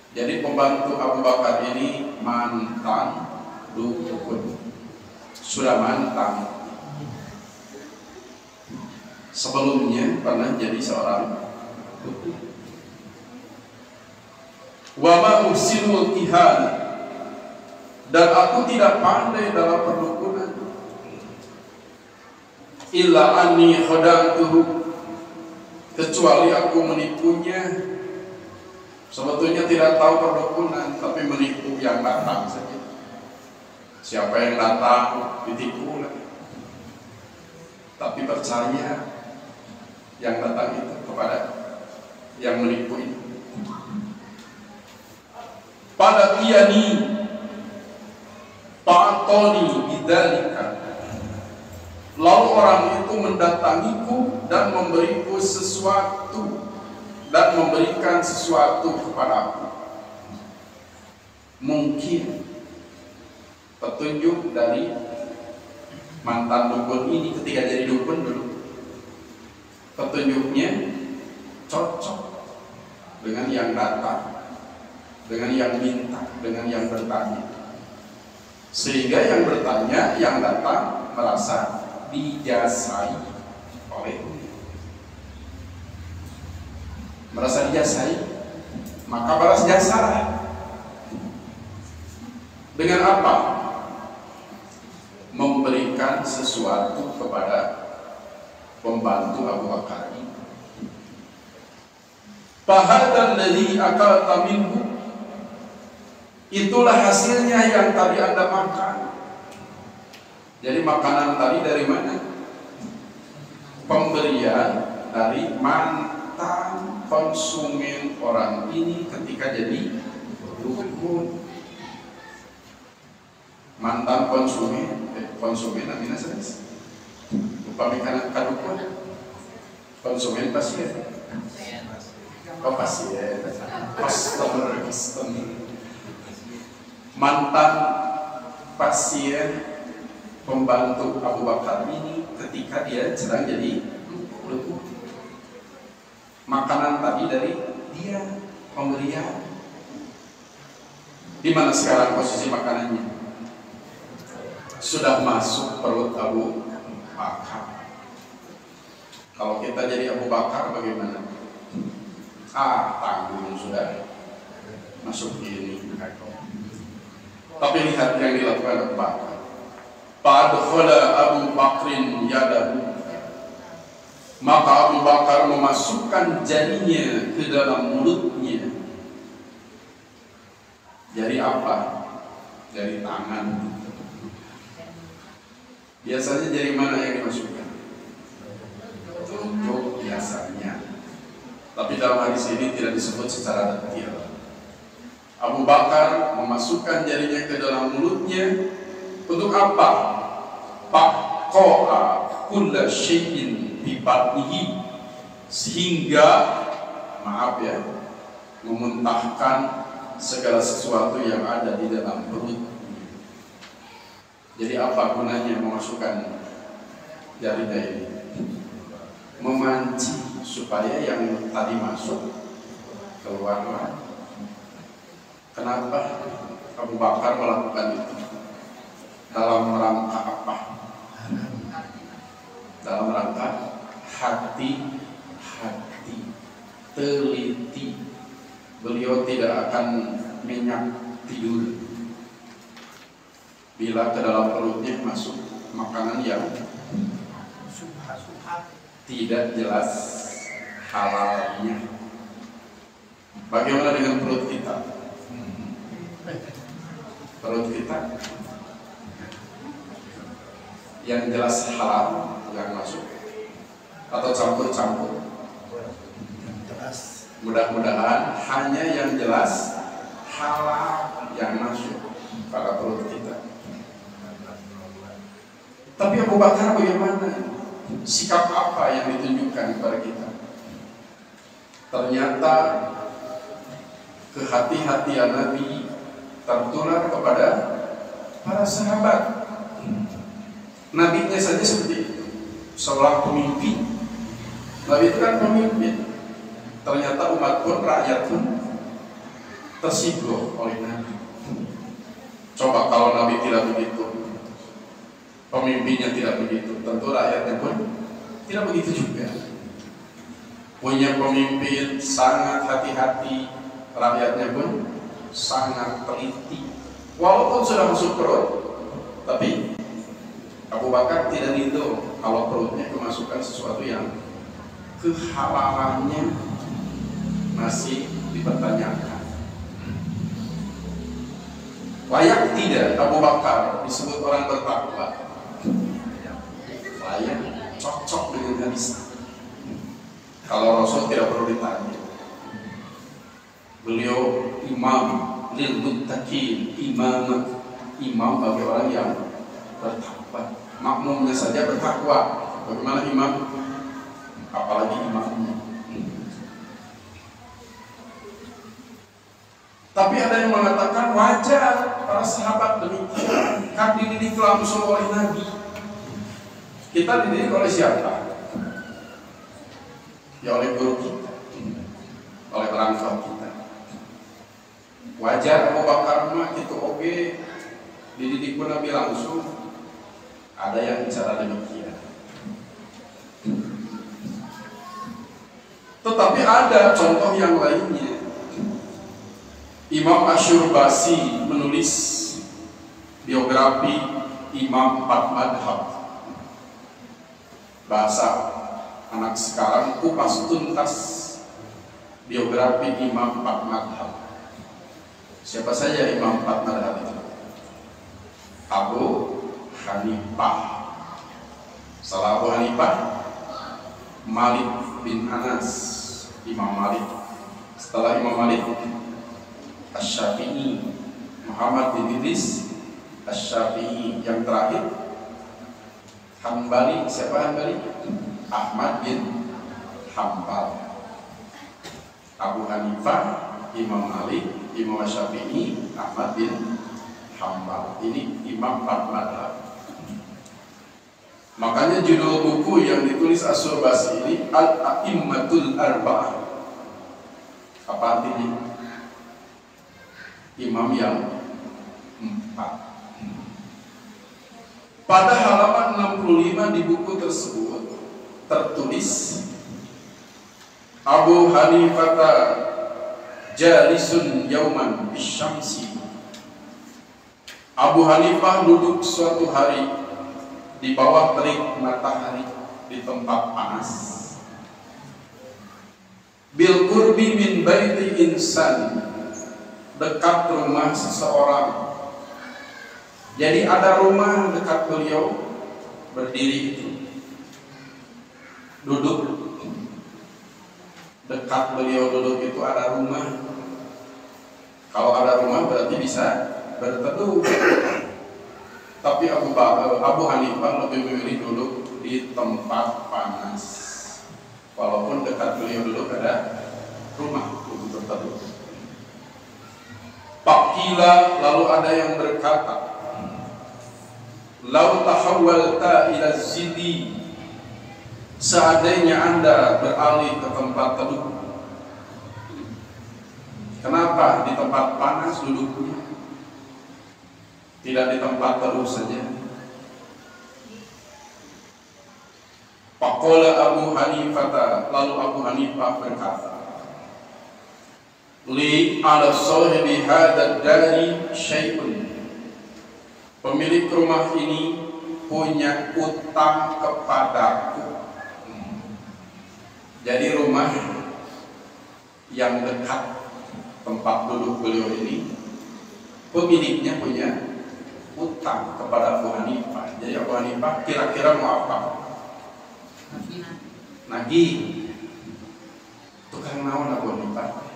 Jadi pembantu Abu Bakar ini mantan dukun, sudah mantan. Sebelumnya pernah jadi seorang dukun. Wa ma uhsinul kihana, dan aku tidak pandai dalam perdukunan. Illa anni khadantuhu, kecuali aku menipunya. Sebetulnya tidak tahu perdukunan, tapi menipu yang datang saja. Siapa yang datang ditipu lagi. Tapi percaya yang datang itu kepada yang menipu itu. Pada tiani ta'atoni bidzalika, lalu orang itu mendatangiku dan memberiku sesuatu, dan memberikan sesuatu kepadaku. Mungkin petunjuk dari mantan dukun ini ketika jadi dukun dulu, petunjuknya cocok dengan yang datang, dengan yang minta, dengan yang bertanya, sehingga yang bertanya, yang datang merasa dijasai oleh, merasa dijasai, maka balas jasa. Dengan apa? Memberikan sesuatu kepada pembantu Abu Bakar ini. Fahadal ladzi akalta minhu, itulah hasilnya yang tadi Anda makan. Jadi makanan tadi dari mana? Pemberian dari mantan konsumen orang ini ketika jadi dukun. Mantan konsumen namanya sanes. Upami kana kadukun. Konsumen pasien. Oh, pasien. Customer. Mantan pasien pembantu Abu Bakar ini ketika dia sedang jadi dukun. Makanan tadi dari dia, pemberian. Di mana sekarang posisi makanannya? Sudah masuk perut Abu Bakar. Kalau kita jadi Abu Bakar bagaimana? Tanggung sudah masuk ini. Tapi lihat yang dilakukan Abu Bakar. Fadkhala Abu Bakrin yadahu, maka Abu Bakar memasukkan jarinya ke dalam mulutnya. Jari apa? Jari tangan. Biasanya jari mana yang dimasukkan? Telunjuk biasanya. Tapi dalam hadis ini tidak disebut secara detail. Abu Bakar memasukkan jarinya ke dalam mulutnya untuk apa? Faqa'a kulla syai'in bi batnihi, sehingga memuntahkan segala sesuatu yang ada di dalam perut. Jadi apa gunanya memasukkan jarinya ini? Memancing supaya yang tadi masuk keluar lagi. Kenapa Abu Bakar melakukan itu? Dalam rangka apa? Dalam rangka hati-hati, teliti, beliau tidak akan minyak tidur bila ke dalam perutnya masuk makanan yang tidak jelas halalnya. Bagaimana dengan perut kita? Perut kita yang jelas halal yang masuk atau campur-campur? Mudah-mudahan hanya yang jelas halal yang masuk pada perut kita. Tapi Abu Bakar bagaimana? Sikap apa yang ditunjukkan kepada kita? Ternyata kehati-hatian Nabi tertular kepada para sahabat. Nabi-nya saja seperti itu, seorang pemimpin. Nabi itu kan pemimpin. Ternyata umat pun, rakyat pun tersinggung oleh Nabi. Coba kalau Nabi tidak begitu, pemimpinnya tidak begitu, tentu rakyatnya pun tidak begitu juga. Punya pemimpin sangat hati-hati, rakyatnya pun sangat teliti. Walaupun sudah masuk perut, tapi Abu Bakar tidak ridho kalau perutnya kemasukan sesuatu yang kehalalannya masih dipertanyakan. Layak tidak Abu Bakar disebut orang bertakwa? Layak, cocok dengan hadis. Kalau Rasul tidak perlu ditanya. Beliau imam lil muttaqin, imam bagi orang yang bertakwa. Makmumnya saja bertakwa, bagaimana imam? Apalagi imamnya. Tapi ada yang mengatakan wajar para sahabat demikian, kan dididik langsung oleh Nabi. Kita dididik oleh siapa? Ya oleh guru kita, oleh orang tua kita. Wajar Abu Bakar mah gitu oke, dididik pun Nabi langsung. Ada yang bicara demikian. Tetapi ada contoh yang lainnya. Imam Asyurbasi menulis biografi Imam 4 Madhab. Bahasa anak sekarang kupas tuntas biografi Imam 4 Madhab. Siapa saja Imam 4 Madhab itu? Abu Hanifah. Salah Abu Hanifah, Malik bin Anas, Imam Malik. Setelah Imam Malik, Asy-Syafi'i, Muhammad bin Idris Asy-Syafi'i. Yang terakhir Hambali. Siapa Hambali? Ahmad bin Hambal. Abu Hanifah, Imam Malik, Imam Syafi'i, Ahmad bin Hambal. Ini Imam 4 Madhab. Makanya judul buku yang ditulis Asyurbasi ini Al-A'immatul Arba'ah. Apa artinya? Imam yang 4. Pada halaman 65 di buku tersebut tertulis Abu Hanifah jalisun yauman bisyamsi. Abu Hanifah duduk suatu hari di bawah terik matahari di tempat panas. Bil qurbi min baiti insan, dekat rumah seseorang. Jadi ada rumah dekat beliau berdiri itu. Duduk dekat beliau duduk itu ada rumah. Kalau ada rumah berarti bisa berteduh. Tapi Abu Hanifah lebih memilih duduk di tempat panas. Walaupun dekat beliau duduk ada rumah untuk berteduh. Faqila, lalu ada yang berkata, lau tahawwalta ila zidi, seandainya Anda beralih ke tempat teduh. Kenapa di tempat panas duduknya? Tidak di tempat teduh saja. Faqala Abu Hanifah, lalu Abu Hanifah berkata, li ala sahibi hadad dari syai'un, pemilik rumah ini punya utang kepadaku. Jadi rumah yang dekat tempat duduk beliau ini, pemiliknya punya utang kepada Abu Hanifah. Jadi Abu Hanifah kira-kira mau apa? Nagih. Tukang naon Abu Hanifah?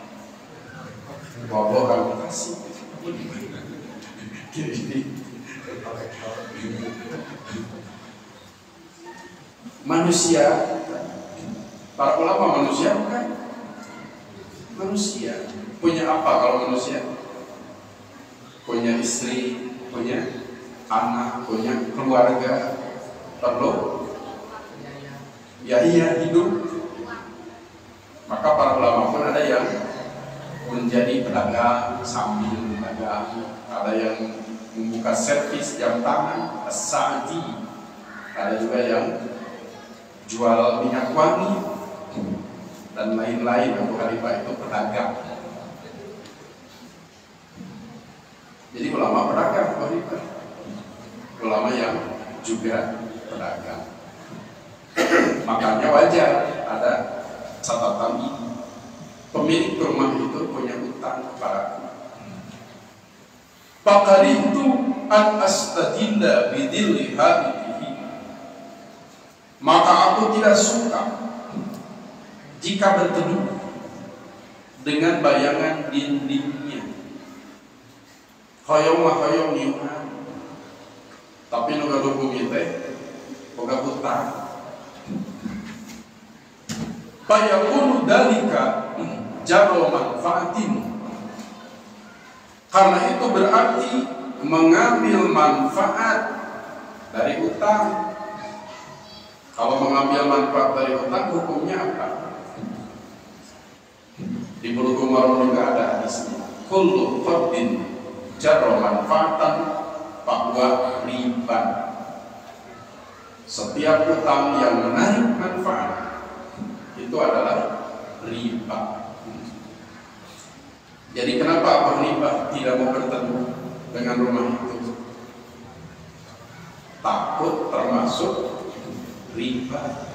Bawa kamu kasih. Manusia, para ulama manusia bukan? Manusia punya apa kalau manusia? Punya istri, punya anak, punya keluarga, perlu biaya hidup. Maka para ulama pun ada yang menjadi pedagang sambil berdagang, ada yang membuka servis jam tangan, as-sa'di, ada juga yang jual minyak wangi dan lain-lain. Abu Hanifah itu pedagang. Jadi ulama pedagang, Abu Hanifah. Ulama yang juga pedagang. Makanya wajar ada catatan ini. Pemilik rumah itu punya utang kepadaku. Faqarihtu an astadilla bidilli hadihi. Maka aku tidak suka jika berteduh dengan bayangan dindingnya. Hoyong mah hoyong niuhan, tapi nu gaduh bumi teh boga utang. Fayakunu dalika jaro manfaatin. Karena itu berarti mengambil manfaat dari utang. Kalau mengambil manfaat dari utang, hukumnya apa? Di Bulughul Maram juga ada hadisnya. Kullu fardin jarra manfaatan bahwa riba. Setiap utang yang menarik manfaat itu adalah riba. Jadi kenapa Abu Hanifah tidak mau bertemu dengan rumah itu? Takut termasuk riba.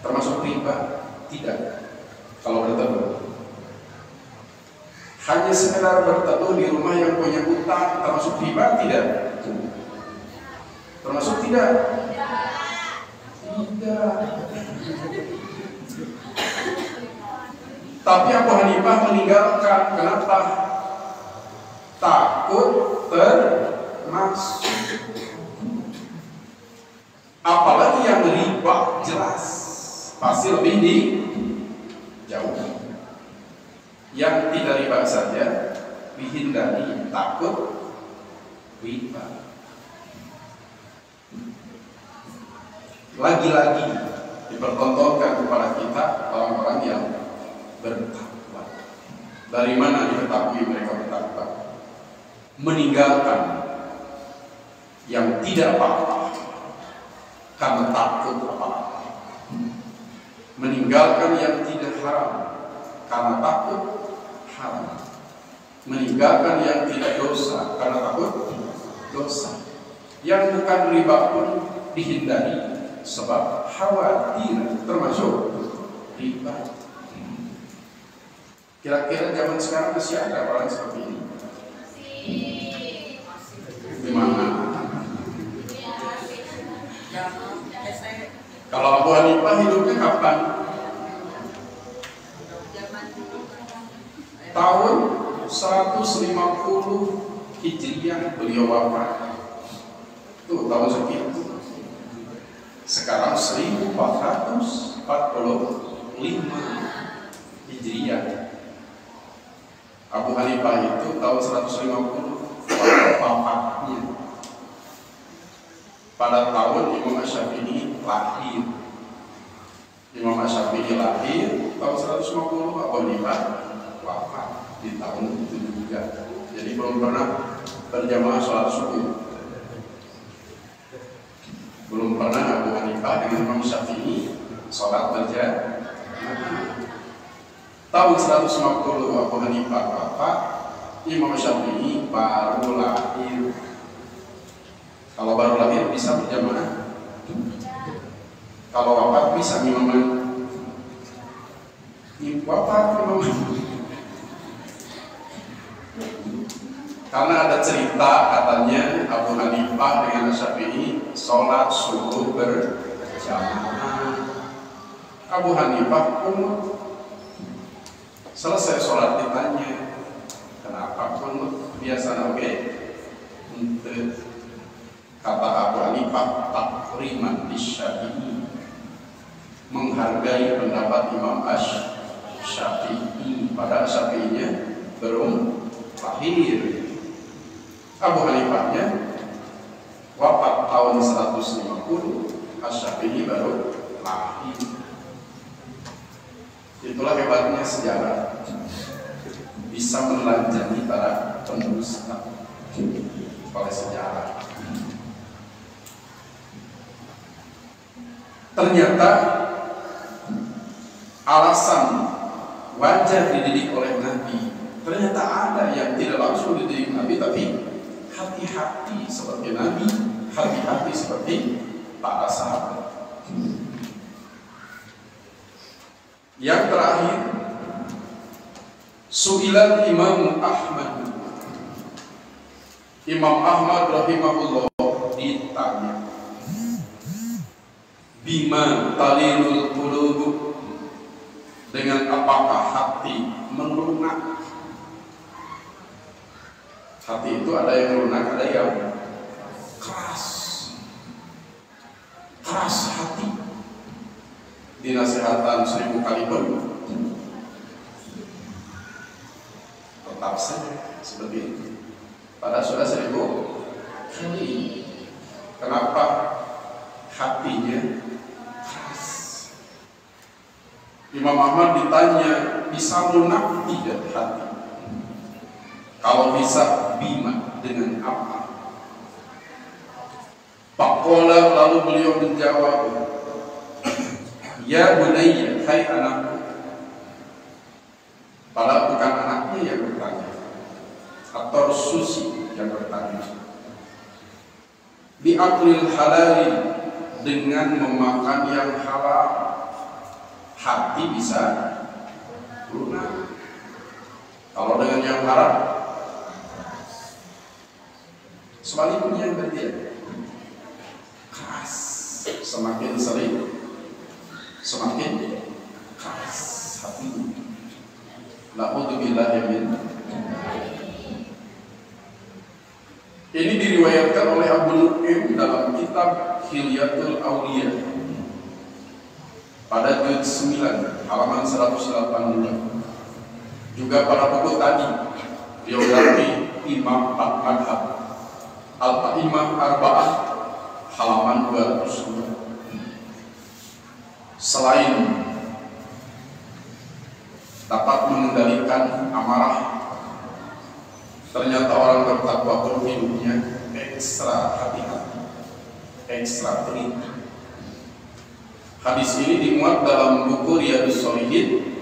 Termasuk riba? Tidak. Kalau bertemu hanya sekedar bertemu di rumah yang punya utang, termasuk riba? Tidak. Termasuk tidak? Tidak. Tapi Abu Hanifah meninggalkan. Kenapa? Takut termasuk. Apalagi yang riba jelas pasti lebih dijauhi. Yang tidak riba saja dihindari, takut riba. Lagi-lagi dipertontonkan kepada kita orang-orang yang bertakwa. Dari mana diketahui mereka bertakwa? Meninggalkan yang tidak apa-apa karena takut apa-apa. Meninggalkan yang tidak haram karena takut haram. Meninggalkan yang tidak dosa karena takut dosa. Yang bukan riba pun dihindari sebab khawatir termasuk riba. Kira-kira zaman sekarang masih ada orang seperti ini? Di mana? Kalau Abu Hanifah hidupnya kapan? Tahun 150 Hijriah beliau wafat. Tuh tahun segitu. Sekarang 1445 Hijriah. Abu Hanifah itu tahun 150 wafatnya. Pada tahun Imam Asy-Syafi'i lahir. Imam Asy-Syafi'i lahir tahun 150, Abu Hanifah wafat di tahun itu juga. Jadi belum pernah berjamaah sholat subuh. Belum pernah Abu Hanifah dengan Imam Syafi'i sholat berjamaah. Tahun 150 Abu Hanifah wafat, Imam Syafi'i baru lahir. Kalau baru lahir bisa berjamaah, kalau wafat bisa imaman. Wafat imaman. Karena ada cerita katanya Abu Hanifah dengan Syafi'i sholat subuh berjamaah. Abu Hanifah kunut. Selesai sholat ditanya, kenapa kunut? Biasa oke? Kata Abu Hanifah, takriman di Syafi'i, menghargai pendapat Imam Syafi'i. Padahal Syafi'inya belum lahir. Abu Hanifahnya wafat tahun 150, Syafi'i baru lahir. Itulah hebatnya sejarah, bisa menelanjangi para penulis oleh sejarah. Ternyata alasan wajar dididik oleh Nabi, ternyata ada yang tidak langsung dididik Nabi, tapi hati-hati seperti Nabi, hati-hati seperti para sahabat. Yang terakhir, Su'ilat Imam Ahmad. Imam Ahmad rahimahullah ditanya, bima talilul qulub, dengan apakah hati melunak? Hati itu ada yang lunak, ada yang keras. Keras hati. Dinasihatan 1000 kali pun tetap saja seperti itu. Pada sudah 1000 kali. Kenapa hatinya keras? Imam Ahmad ditanya, bisa lunak tidak hati? Kalau bisa, bima, dengan apa? Faqala, lalu beliau menjawab, ya bunayya, hai anakku. Padahal bukan anaknya yang bertanya, atau susi yang bertanya. Bi'aklil halali, dengan memakan yang halal, hati bisa lunak. Kalau dengan yang haram, sebaliknya berbeda. Keras, semakin sering semakin keras hati. Na'udzubillahi min. Ini diriwayatkan oleh Abu Nu'aim dalam kitab Hilyatul Awliya pada juz 9 halaman 180. Juga pada buku tadi biografi Imam Al-Madhab Al-Ta'imah Arba'ah halaman 202. Selain dapat mengendalikan amarah, ternyata orang bertakwa pun hidupnya ekstra hati-hati, ekstra teliti. Hadis ini dimuat dalam buku Riyadhus Shalihin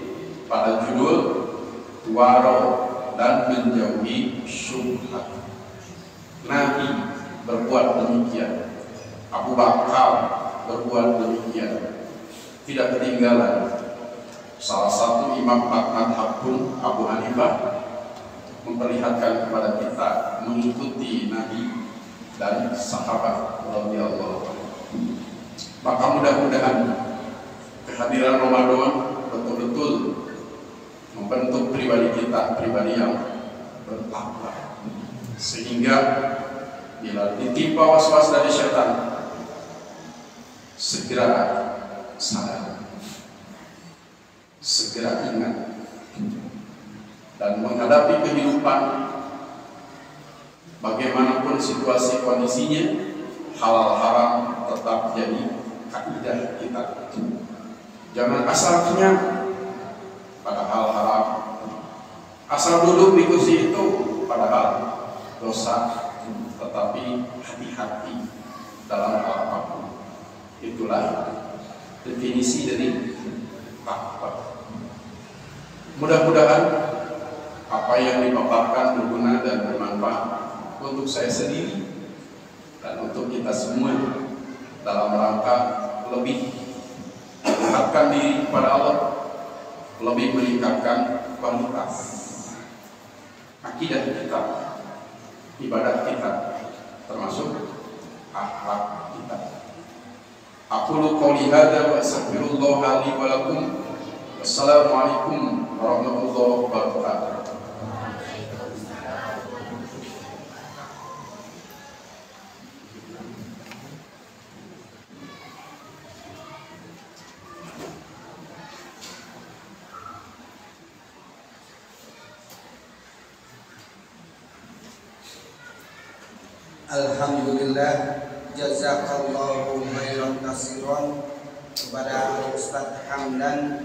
pada judul Waro dan menjauhi syubhat. Nabi berbuat demikian, Abu Bakar berbuat demikian. Tidak ketinggalan salah satu imam madhab pun, Abu Hanifah, memperlihatkan kepada kita mengikuti Nabi dan sahabat radhiyallahu anhu. Maka mudah-mudahan kehadiran Ramadan betul-betul membentuk pribadi kita, pribadi yang bertakwa, sehingga bila ditimpa was-was dari syaitan, segera sadar, segera ingat, dan menghadapi kehidupan bagaimanapun situasi kondisinya, halal haram tetap jadi kaidah kita. Jangan asal kenyang pada hal haram, asal duduk di kursi itu padahal dosa, tetapi hati-hati dalam hal apapun. Itulah definisi dari takwa. Mudah-mudahan apa yang dipaparkan berguna dan bermanfaat untuk saya sendiri dan untuk kita semua dalam rangka lebih mendekatkan diri kepada Allah, lebih meningkatkan kualitas akidah kita, ibadat kita, termasuk akhlak kita. Aqulu qouli hadza wa astaghfirullah li wa lakum. Wassalamualaikum warahmatullahi wabarakatuh. Alhamdulillah, jazakallahu khairan katsiran kepada Ustadz Hamdan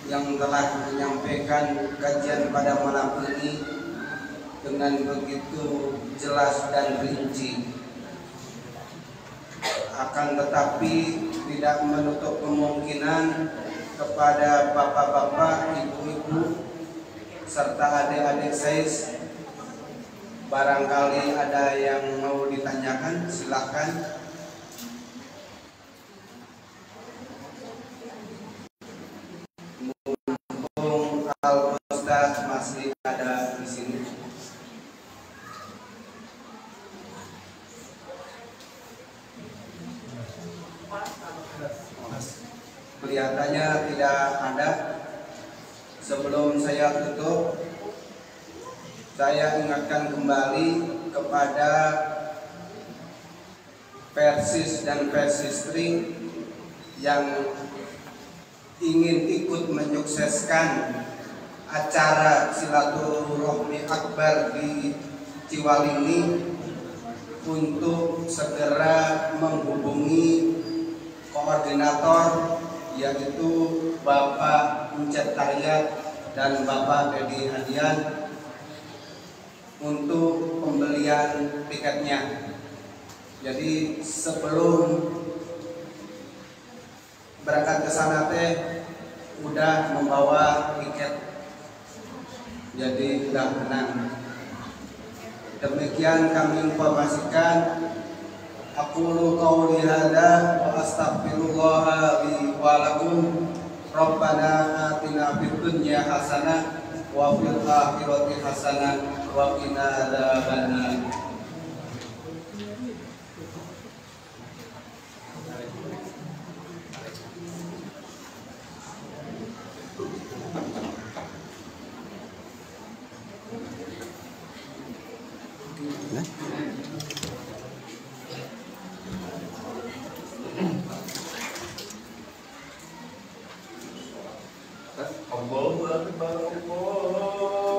yang telah menyampaikan kajian pada malam ini dengan begitu jelas dan rinci. Akan tetapi tidak menutup kemungkinan kepada bapak-bapak, ibu-ibu, serta adik-adik saya barangkali ada yang mau ditanyakan, silakan. Mumpung Al Ustaz masih ada di sini. Kelihatannya tidak ada. Sebelum saya tutup, saya ingatkan kembali kepada Persis dan Persistri yang ingin ikut menyukseskan acara silaturahmi akbar di Ciwalini untuk segera menghubungi koordinator, yaitu Bapak Encet Taryat dan Bapak Dedi Hadian, untuk pembelian tiketnya. Jadi sebelum berangkat ke sana teh udah membawa tiket, jadi udah tenang. Demikian kami informasikan. Aqulu qouli hadza wa astaghfirullah li wa lakum. Rabbana atina fid dunya hasanah wa fil akhirati hasanah wa qina adzabannar. Allahu akbar.